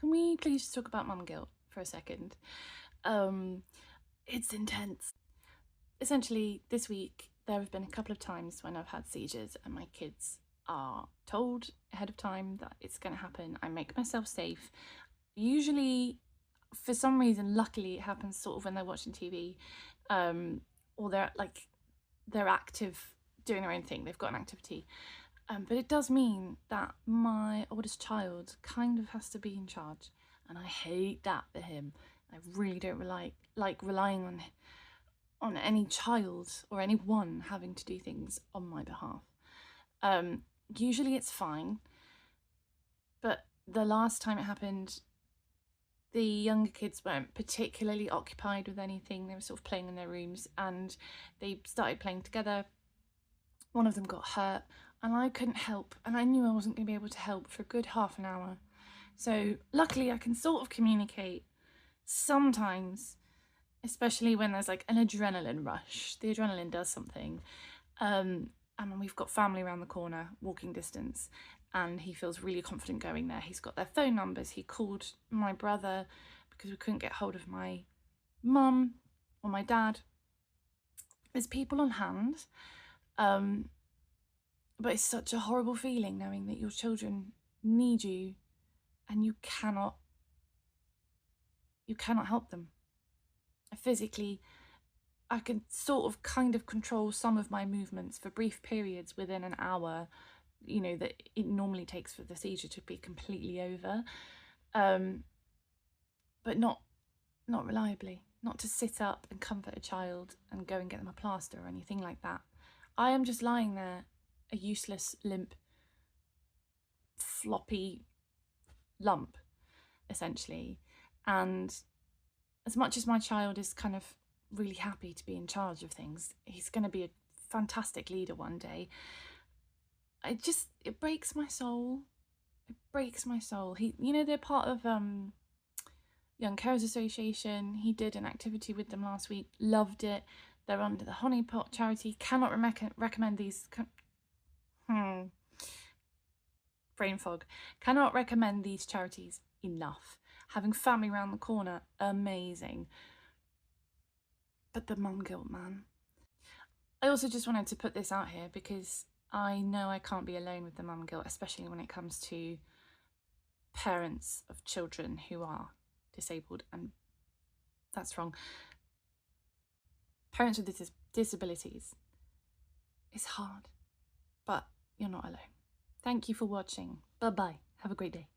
Can we please just talk about mum guilt for a second? It's intense. Essentially, this week there have been a couple of times when I've had seizures and my kids are told ahead of time that it's going to happen. I make myself safe. Usually, for some reason, luckily, it happens sort of when they're watching TV, or they're active doing their own thing. They've got an activity. But it does mean that my oldest child kind of has to be in charge, and I hate that for him. I really don't like relying on any child or anyone having to do things on my behalf. Usually it's fine, but the last time it happened, the younger kids weren't particularly occupied with anything. They were sort of playing in their rooms and they started playing together. One of them got hurt and I couldn't help, and I knew I wasn't going to be able to help for a good half an hour. So luckily I can sort of communicate sometimes, especially when there's like an adrenaline rush. The adrenaline does something. And we've got family around the corner, walking distance, and he feels really confident going there. He's got their phone numbers. He called my brother because we couldn't get hold of my mum or my dad. There's people on hand. But it's such a horrible feeling knowing that your children need you and you cannot help them. Physically, I can sort of kind of control some of my movements for brief periods within an hour, that it normally takes for the seizure to be completely over, but not reliably. Not to sit up and comfort a child and go and get them a plaster or anything like that. I am just lying there, a useless, limp, floppy lump, essentially. And as much as my child is kind of really happy to be in charge of things, he's going to be a fantastic leader one day. It breaks my soul. It breaks my soul. They're part of Young Carers Association. He did an activity with them last week, loved it. They're under the Honeypot charity. Cannot recommend these. Brain fog. Cannot recommend these charities enough. Having family around the corner, amazing. But the mum guilt, man. I also just wanted to put this out here because I know I can't be alone with the mum guilt, especially when it comes to parents of children who are disabled, and that's wrong. Parents with disabilities. It's hard, but you're not alone. Thank you for watching. Bye-bye. Have a great day.